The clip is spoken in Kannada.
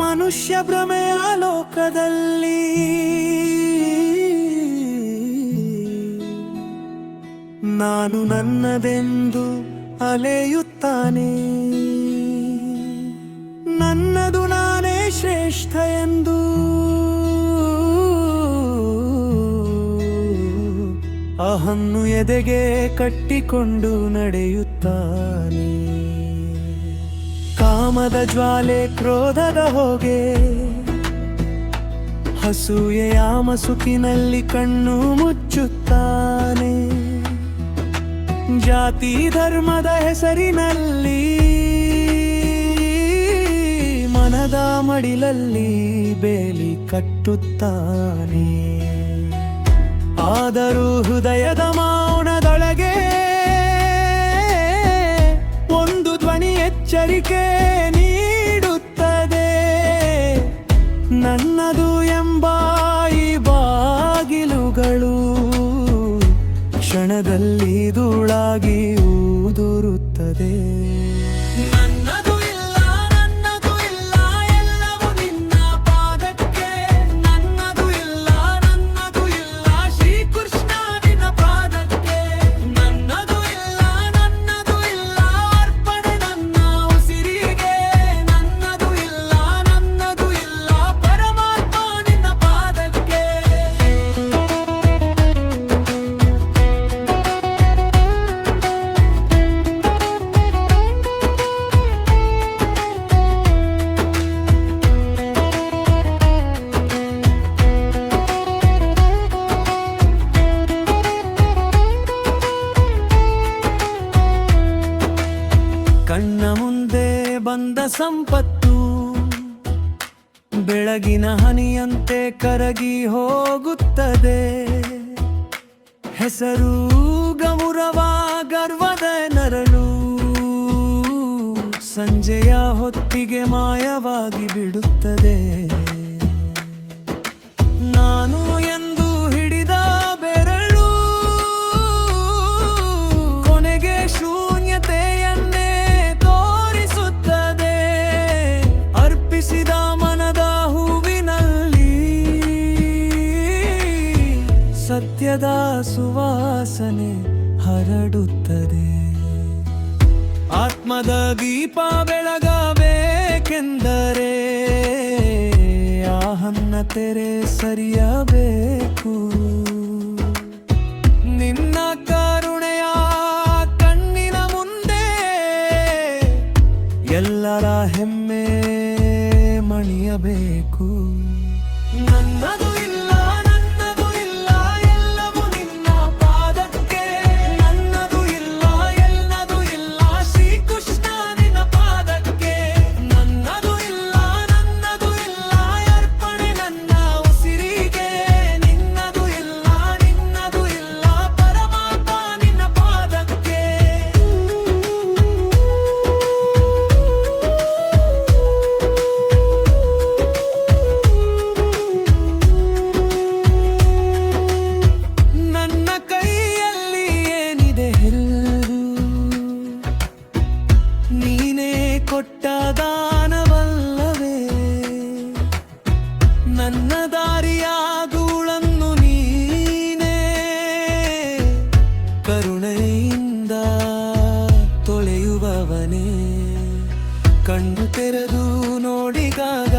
ಮನುಷ್ಯ ಭ್ರಮೆಯ ಲೋಕದಲ್ಲಿ ನಾನು ನನ್ನದೆಂದು ಅಲೆಯುತ್ತಾನೆ. ನನ್ನದು ನಾನೇ ಶ್ರೇಷ್ಠ ಎಂದು ಅಹನ್ನು ಎದೆಗೆ ಕಟ್ಟಿಕೊಂಡು ನಡೆಯುತ್ತಾನೆ. ಕಾಮದ ಜ್ವಾಲೆ, ಕ್ರೋಧದ ಹೊಗೆ, ಹಸೂಯೆಯ ಮಸುಕಿನಲ್ಲಿ ಕಣ್ಣು ಮುಚ್ಚುತ್ತಾನೆ. ಜಾತಿ ಧರ್ಮದ ಹೆಸರಿನಲ್ಲಿ ಮನದ ಮಡಿಲಲ್ಲಿ ಬೇಲಿ ಕಟ್ಟುತ್ತಾನೆ. ಆದರೂ ಹೃದಯದ ಮೌನದೊಳಗೆ ಒಂದು ಧ್ವನಿ ಎಚ್ಚರಿಕೆ ನೀಡುತ್ತದೆ. ನನ್ನದು ಎಂಬ ಈ ಬಾಗಿಲುಗಳು ಕ್ಷಣದಲ್ಲಿ ಧೂಳಾಗಿ ಉದುರುತ್ತದೆ. ನನ್ನದು ಇಲ್ಲ, ನನ್ನದು ಇಲ್ಲ, ಎಲ್ಲವೂ ನಿನ್ನ ಪಾದಕ್ಕೆ. ನನ್ನದು ಇಲ್ಲ, ನನ್ನದು ಇಲ್ಲ, ಶ್ರೀಕೃಷ್ಣ ನಿನ್ನ ಪಾದಕ್ಕೆ. ನನ್ನದು ಇಲ್ಲ, ನನ್ನದು ಇಲ್ಲ, ಅರ್ಪಣೆ ನನ್ನ ಉಸಿರಿಗೆ. ನನ್ನದು ಇಲ್ಲ, ನನ್ನದು ಇಲ್ಲ, ಪರಮಾತ್ಮ ನಿನ್ನ ಪಾದಕ್ಕೆ. ಕಣ್ಣ ಮುಂದೆ ಬಂದ ಸಂಪತ್ತು ಬೆಳಗಿನ ಹನಿಯಂತೆ ಕರಗಿ ಹೋಗುತ್ತದೆ. ಹೆಸರು ಗೌರವ ಗರ್ವದ ನರಳು ಸಂಜೆಯ ಹೊತ್ತಿಗೆ ಮಾಯವಾಗಿ ಬಿಡುತ್ತದೆ. ನಾನು ಎಂದು ಹಿಡಿದ ಬೆರಳು ಕೊನೆಗೆ ಶೂನ್ಯತೆಯನ್ನೇ ತೋರಿಸುತ್ತದೆ. ಅರ್ಪಿಸಿದ ಮನದ ಹೂವಿನಲ್ಲಿ ಸತ್ಯದ ಸುವಾಸನೆ ಹರಡುತ್ತದೆ. ಆತ್ಮದ ದೀಪ ಬೆಳಗಬೇಕೆಂದರೆ ಆಹನ್ನ ತೆರೆ ಸರಿಯಬೇಕು. ನಿನ್ನ ಕರುಣೆಯ ಕಣ್ಣಿನ ಮುಂದೆ ಎಲ್ಲರ ಹೆಮ್ಮೆ ಮಣಿಯಬೇಕು. ನನ್ನದು ಇಲ್ಲ, ನನ್ನದು ಇಲ್ಲ, ಎಲ್ಲವೂ ನಿನ್ನ ಪಾದಕ್ಕೆ. ನನ್ನದು ಇಲ್ಲ, ಎಲ್ಲದು ಇಲ್ಲ, ಶ್ರೀಕೃಷ್ಣ ನಿನ್ನ ಪಾದಕ್ಕೆ. ನನ್ನದು ಇಲ್ಲ, ನನ್ನದು ಇಲ್ಲ, ಅರ್ಪಣೆ ನನ್ನ ಉಸಿರಿಗೆ. ನಿನ್ನದು ಇಲ್ಲ, ನಿನ್ನದು ಇಲ್ಲ, ಪರಮಾತ್ಮ ನಿನ್ನ ಪಾದಕ್ಕೆ. ನನ್ನ ಕೈಯಲ್ಲಿ ಏನಿದೆ ಎಲ್ಲರೂ ನೀನೇ ಕೊಟ್ಟ ದಾನವಲ್ಲವೇ. ನನ್ನ ದಾರಿಯ ಧೂಳನ್ನು ನೀನೇ ಕರುಣೆಯಿಂದ ತೊಳೆಯುವವನೇ. ಕಣ್ಣು ತೆರೆದು ನೋಡಿದಾಗ